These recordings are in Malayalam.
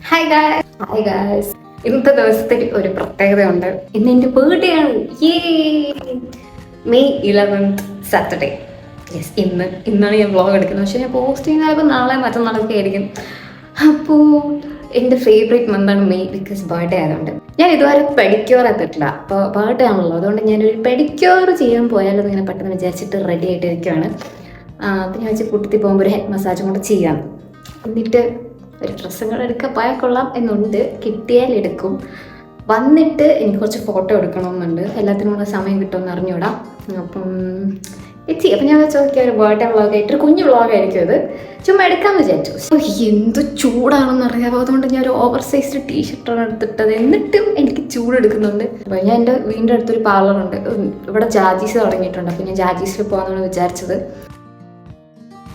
Hi guys. ഇന്നത്തെ ദിവസത്തിൽ ഒരു പ്രത്യേകതയുണ്ട്. ഇന്ന് എൻ്റെ ബർത്ത്ഡേ ആണ്. May 11th Saturday. യെസ്, ഇന്നാണ് ഞാൻ വ്ളോഗ് എടുക്കുന്നത്. പക്ഷേ ഞാൻ പോസ്റ്റ് ചെയ്യുന്നപ്പോൾ നാളെ മറ്റന്നാളൊക്കെ ആയിരിക്കും. അപ്പോൾ എൻ്റെ ഫേവറേറ്റ് മന്താണ് മെയ്, ബിക്കോസ് ബർത്ത്ഡേ ആയതുകൊണ്ട്. ഞാൻ ഇതുവരെ പെഡിക്യൂർ എത്തിയിട്ടില്ല. അപ്പോൾ ബർത്ത്ഡേ ആണല്ലോ, അതുകൊണ്ട് ഞാനൊരു പെഡിക്യൂർ ചെയ്യാൻ പോയാലോ എന്നിങ്ങനെ പെട്ടെന്ന് വിചാരിച്ചിട്ട് റെഡി ആയിട്ടിരിക്കുകയാണ്. അപ്പം ഞാൻ വെച്ച് കൂട്ടത്തിൽ പോകുമ്പോൾ ഒരു ഹെഡ് മസാജും കൂടെ ചെയ്യാം. എന്നിട്ട് ഒരു ഡ്രസ്സും കൂടെ എടുക്കാൻ പോയാൽ കൊള്ളാം എന്നുണ്ട്. കിട്ടിയാൽ എടുക്കും. വന്നിട്ട് എനിക്ക് കുറച്ച് ഫോട്ടോ എടുക്കണമെന്നുണ്ട്. എല്ലാത്തിനും കൂടെ സമയം കിട്ടുമെന്ന് അറിഞ്ഞൂടാ. അപ്പം അപ്പം ഞാൻ ചോദിക്കുക ഒരു ബർത്ത്ഡേ വ്ളോഗായിട്ട് ഒരു കുഞ്ഞു വ്ളോഗായിരിക്കും അത്. ചുമ്മാ എടുക്കാമെന്ന് വിചാരിച്ചു. എന്ത് ചൂടാണെന്ന് അറിയാമോ, അതുകൊണ്ട് ഞാൻ ഒരു ഓവർ സൈസ്ഡ് ടീഷർട്ടാണ് എടുത്തിട്ടത്. എന്നിട്ടും എനിക്ക് ചൂടെടുക്കുന്നുണ്ട്. അപ്പോൾ ഞാൻ എൻ്റെ വീടിൻ്റെ അടുത്തൊരു പാർലറുണ്ട്, ഇവിടെ ജാജീസ് തുടങ്ങിയിട്ടുണ്ട്. അപ്പോൾ ഞാൻ ജാജീസിൽ പോകാമെന്നാണ് വിചാരിച്ചത്.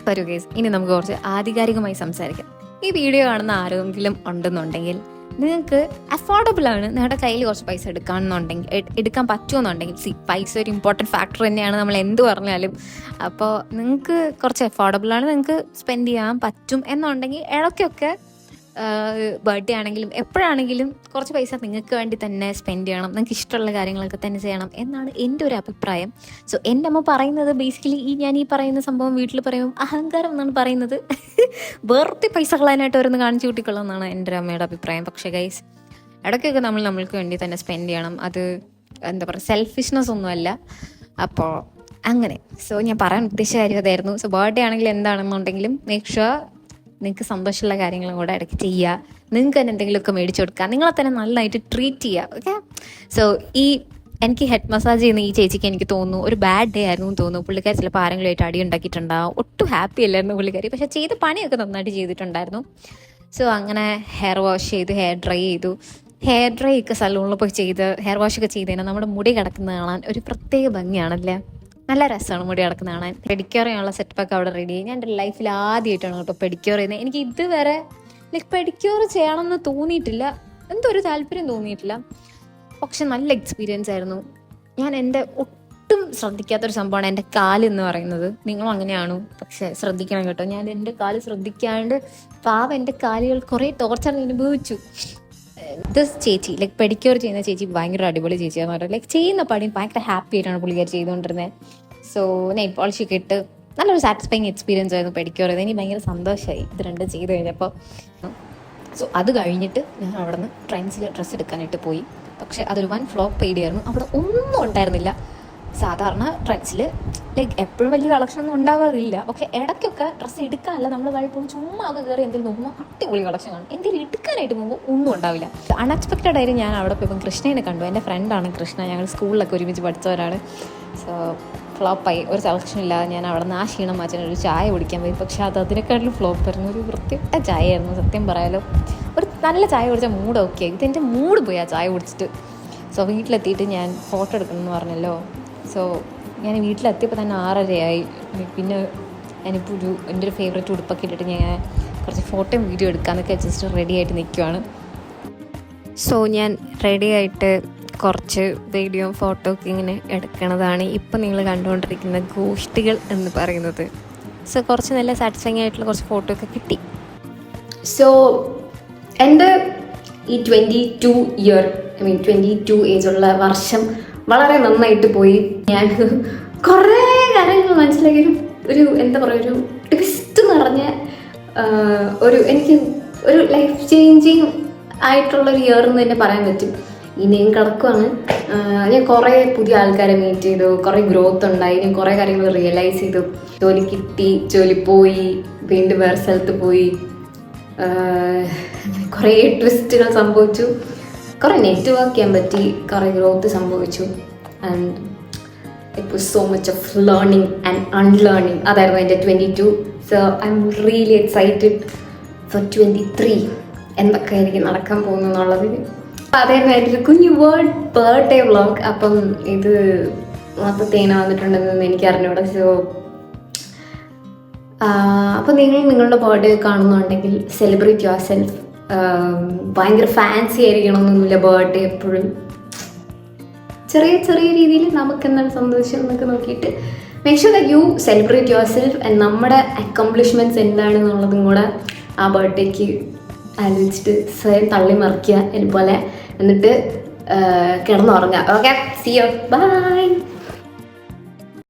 വരൂ ഗൈസ്, ഇനി നമുക്ക് കുറച്ച് ആധികാരികമായി സംസാരിക്കാം. ഈ വീഡിയോ കാണുന്ന ആരെങ്കിലും ഉണ്ടെന്നുണ്ടെങ്കിൽ നിങ്ങൾക്ക് അഫോർഡബിൾ ആണ്, നിങ്ങളുടെ കയ്യിൽ കുറച്ച് പൈസ എടുക്കാൻ പറ്റുമെന്നുണ്ടെങ്കിൽ, പൈസ ഒരു ഇമ്പോർട്ടൻറ്റ് ഫാക്ടർ തന്നെയാണ് നമ്മൾ എന്ത് പറഞ്ഞാലും. അപ്പോൾ നിങ്ങൾക്ക് കുറച്ച് അഫോർഡബിൾ ആണ്, നിങ്ങൾക്ക് സ്പെൻഡ് ചെയ്യാൻ പറ്റും എന്നുണ്ടെങ്കിൽ ഇടയ്ക്കൊക്കെ ബർത്ത്ഡേ ആണെങ്കിലും എപ്പോഴാണെങ്കിലും കുറച്ച് പൈസ നിങ്ങൾക്ക് വേണ്ടി തന്നെ സ്പെൻഡ് ചെയ്യണം, നിങ്ങൾക്ക് ഇഷ്ടമുള്ള കാര്യങ്ങളൊക്കെ തന്നെ ചെയ്യണം എന്നാണ് എൻ്റെ ഒരു അഭിപ്രായം. സോ എൻ്റെ അമ്മ പറയുന്നത് ബേസിക്കലി ഞാൻ ഈ പറയുന്ന സംഭവം വീട്ടിൽ പറയുമ്പോൾ അഹങ്കാരം എന്നാണ് പറയുന്നത്. വെറുതെ പൈസ കളയാനായിട്ട് ഓരോന്ന് കാണിച്ചു കൂട്ടിക്കൊള്ളാം എന്നാണ് എൻ്റെ അമ്മയുടെ അഭിപ്രായം. പക്ഷേ ഗൈസ്, ഇടയ്ക്കൊക്കെ നമ്മൾക്ക് വേണ്ടി തന്നെ സ്പെൻഡ് ചെയ്യണം. അത് എന്താ പറയുക, സെൽഫിഷ്നെസ് ഒന്നുമല്ല. അപ്പോൾ അങ്ങനെ ഞാൻ പറയാൻ ഉദ്ദേശിച്ച കാര്യം അതായിരുന്നു. സോ ബർത്ത്ഡേ ആണെങ്കിൽ എന്താണെന്നുണ്ടെങ്കിലും മേക്ക് ഷുവർ നിങ്ങൾക്ക് സന്തോഷമുള്ള കാര്യങ്ങളും കൂടെ ഇടയ്ക്ക് ചെയ്യുക. നിങ്ങൾക്ക് തന്നെ എന്തെങ്കിലുമൊക്കെ മേടിച്ചു കൊടുക്കുക, നിങ്ങളെ തന്നെ നല്ലതായിട്ട് ട്രീറ്റ് ചെയ്യുക. ഓക്കെ. സോ എനിക്ക് ഹെഡ് മസാജ് ചെയ്യുന്ന ഈ ചേച്ചിക്ക് എനിക്ക് തോന്നുന്നു ഒരു ബാഡ് ഡേ ആയിരുന്നു തോന്നുന്നു. പുള്ളിക്കാരി ചിലപ്പോൾ ആരെങ്കിലുമായിട്ട് അടി ഉണ്ടാക്കിയിട്ടുണ്ടാവും. ഒട്ടും ഹാപ്പി അല്ലായിരുന്നു പുള്ളിക്കാരി. പക്ഷേ ചെയ്ത പണിയൊക്കെ നന്നായിട്ട് ചെയ്തിട്ടുണ്ടായിരുന്നു. സോ അങ്ങനെ ഹെയർ വാഷ് ചെയ്തു, ഹെയർ ഡ്രൈ ചെയ്തു. ഹെയർ ഡ്രൈ ഒക്കെ സലൂണിൽ പോയി ചെയ്ത് ഹെയർ വാഷൊക്കെ ചെയ്ത് കഴിഞ്ഞാൽ നമ്മുടെ മുടി കിടക്കുന്നത് കാണാൻ ഒരു പ്രത്യേക ഭംഗിയാണല്ലേ. നല്ല രസമാണ് മുടി കിടക്കുന്ന കാണാൻ. പെഡിക്യൂർ ചെയ്യാനുള്ള സെറ്റപ്പൊക്കെ അവിടെ റെഡി ആയി. ഞാൻ എൻ്റെ ലൈഫിൽ ആദ്യമായിട്ടാണ് കേട്ടോ പെഡിക്യൂർ ചെയ്യുന്നത്. എനിക്ക് ഇതുവരെ പെഡിക്യൂർ ചെയ്യണമെന്ന് തോന്നിയിട്ടില്ല, എന്തോ ഒരു താല്പര്യം തോന്നിയിട്ടില്ല. പക്ഷെ നല്ല എക്സ്പീരിയൻസ് ആയിരുന്നു. ഞാൻ എൻ്റെ ഒട്ടും ശ്രദ്ധിക്കാത്തൊരു സംഭവമാണ് എൻ്റെ കാല് എന്ന് പറയുന്നത്. നിങ്ങളും അങ്ങനെയാണോ? പക്ഷെ ശ്രദ്ധിക്കണം കേട്ടോ. ഞാൻ എൻ്റെ കാല് ശ്രദ്ധിക്കാണ്ട് പാവം എൻ്റെ കാലുകൾ കുറേ ടോർച്ചർ അനുഭവിച്ചു. ഇത് ചേച്ചി പെഡിക്യൂർ ചെയ്യുന്ന ചേച്ചി ഭയങ്കര അടിപൊളി ചേച്ചിയാന്ന് പറയുന്നത്. ചെയ്യുന്ന പണി ഭയങ്കര ഹാപ്പി ആയിട്ടാണ് പുള്ളിക്കാരി ചെയ്തുകൊണ്ടിരുന്നത്. സോ നെയിൽ പോളിഷൊക്കെ ഇട്ട് നല്ലൊരു സാറ്റിസ്ഫൈങ് എക്സ്പീരിയൻസ് ആയിരുന്നു പെഡിക്യൂർ ചെയ്ത്. എനിക്ക് ഭയങ്കര സന്തോഷമായി ഇത് രണ്ടും ചെയ്ത് കഴിഞ്ഞപ്പോൾ. സോ അത് കഴിഞ്ഞിട്ട് ഞാൻ അവിടെ നിന്ന് ട്രെൻഡ്സിൽ ഡ്രസ്സ് എടുക്കാനായിട്ട് പോയി. പക്ഷെ അതൊരു വൻ ഫ്ലോപ്പ് ഐഡിയ ആയിരുന്നു. അവിടെ ഒന്നും ഉണ്ടായിരുന്നില്ല. സാധാരണ ട്രെൻഡ്സിൽ എപ്പോഴും വലിയ കളക്ഷൻ ഒന്നും ഉണ്ടാവാറില്ല. പക്ഷെ ഇടയ്ക്കൊക്കെ ഡ്രസ്സ് എടുക്കാനല്ല, നമ്മൾ കഴിപ്പോൾ ചുമ്മാ ഒക്കെ കയറി എന്തെങ്കിലും നോക്കുമ്പോൾ അടിപൊളി കളക്ഷൻ കാണും. എന്തെങ്കിലും എടുക്കാനായിട്ട് പോകുമ്പോൾ ഒന്നും ഉണ്ടാവില്ല. അൺഎക്സ്പെക്റ്റഡ് ആയിട്ട് ഞാൻ അവിടെ പോയപ്പോൾ കൃഷ്ണനെ കണ്ടു. എൻ്റെ ഫ്രണ്ടാണ് കൃഷ്ണ, ഞങ്ങൾ സ്കൂളിലൊക്കെ ഒരുമിച്ച് പഠിച്ചവരാണ്. സോ ഫ്ലോപ്പായി, ഒരു സെലക്ഷൻ ഇല്ലാതെ ഞാൻ അവിടെ നിന്ന് ആ ക്ഷീണം മാറ്റാൻ ഒരു ചായ കുടിക്കാൻ പോയി. പക്ഷെ അതിനെക്കാട്ടിലും ഫ്ലോപ്പായിരുന്നു. ഒരു വൃത്തിയിട്ട ചായയായിരുന്നു സത്യം പറയാലോ. ഒരു നല്ല ചായ കുടിച്ചാൽ മൂഡ് ഓക്കെ ആയി. ഇതെൻ്റെ മൂഡ് പോയി ആ ചായ കുടിച്ചിട്ട്. സോ വീട്ടിലെത്തിയിട്ട് ഞാൻ ഫോട്ടോ എടുക്കണമെന്ന് പറഞ്ഞല്ലോ. സോ ഞാൻ വീട്ടിലെത്തിയപ്പോൾ തന്നെ 6:30 പിന്നെ ഞാനിപ്പോൾ എൻ്റെ ഒരു ഫേവറേറ്റ് ഉടുപ്പൊക്കെ ഇട്ടിട്ട് ഞാൻ കുറച്ച് ഫോട്ടോയും വീഡിയോ എടുക്കാമെന്നൊക്കെ ജസ്റ്റ് റെഡി ആയിട്ട് നിൽക്കുവാണ്. സോ ഞാൻ റെഡി ആയിട്ട് കുറച്ച് വീഡിയോ ഫോട്ടോ ഒക്കെ ഇങ്ങനെ എടുക്കണതാണ് ഇപ്പം നിങ്ങൾ കണ്ടുകൊണ്ടിരിക്കുന്ന ഗോഷ്ടികൾ എന്ന് പറയുന്നത്. സോ കുറച്ച് നല്ല സാറ്റിസ്ഫൈങ് ആയിട്ടുള്ള കുറച്ച് ഫോട്ടോ ഒക്കെ കിട്ടി. സോ എൻ്റെ ഈ 22 ഏജുള്ള വർഷം വളരെ നന്നായിട്ട് പോയി. ഞാൻ കുറേ കാര്യങ്ങൾ മനസ്സിലാക്കി. ഒരു എന്താ പറയുക, ഒരു ട്വിസ്റ്റ് നിറഞ്ഞ എനിക്ക് ഒരു ലൈഫ് ചേഞ്ചിങ് ആയിട്ടുള്ളൊരു ഇയർ എന്ന് തന്നെ പറയാൻ പറ്റും. ഇനിയും കിടക്കുവാണ്. ഞാൻ കുറേ പുതിയ ആൾക്കാരെ മീറ്റ് ചെയ്തു, കുറേ ഗ്രോത്ത് ഉണ്ടായി, ഞാൻ കുറേ കാര്യങ്ങൾ റിയലൈസ് ചെയ്തു. ജോലി കിട്ടി, ജോലി പോയി, വീണ്ടും വേറെ സ്ഥലത്ത് പോയി. കുറേ ട്വിസ്റ്റുകൾ സംഭവിച്ചു, കുറേ നെറ്റ്വർക്ക് ചെയ്യാൻ പറ്റി, കുറേ ഗ്രോത്ത് സംഭവിച്ചു. And it was so much of learning and unlearning. അതായിരുന്നു എൻ്റെ 22. So I am really excited four 23 എന്തൊക്കെ ആയിരിക്കും നടക്കാൻ പോകുന്നു എന്നുള്ളതിന്. അതായിരുന്നു എൻ്റെ ഒരു കുഞ്ഞു ബർത്ത്ഡേ വ്ളോഗ്. അപ്പം ഇത് മൊത്തത്തേന വന്നിട്ടുണ്ടെന്ന് എനിക്ക് അറിഞ്ഞൂടെ. സോ അപ്പോൾ നിങ്ങളുടെ ബർത്ത്ഡേ കാണുന്നുണ്ടെങ്കിൽ സെലിബ്രേറ്റ് യുവർ സെൽഫ്. ഭയങ്കര ഫാൻസി ആയിരിക്കണമെന്നൊന്നുമില്ല ബർത്ത്ഡേ. എപ്പോഴും ചെറിയ ചെറിയ രീതിയിൽ നമുക്ക് എന്താണ് സന്തോഷം എന്നൊക്കെ നോക്കിയിട്ട് make sure that you celebrate your self. And നമ്മുടെ അക്കംപ്ലിഷ്മെൻറ്റ്സ് എന്താണെന്നുള്ളതും കൂടെ ആ ബർത്ത്ഡേക്ക് ആലോചിച്ചിട്ട് സ്വയം തള്ളി മറിക്കുക എന്നെ പോലെ, എന്നിട്ട് കിടന്നുറങ്ങുക. Okay, see you, by.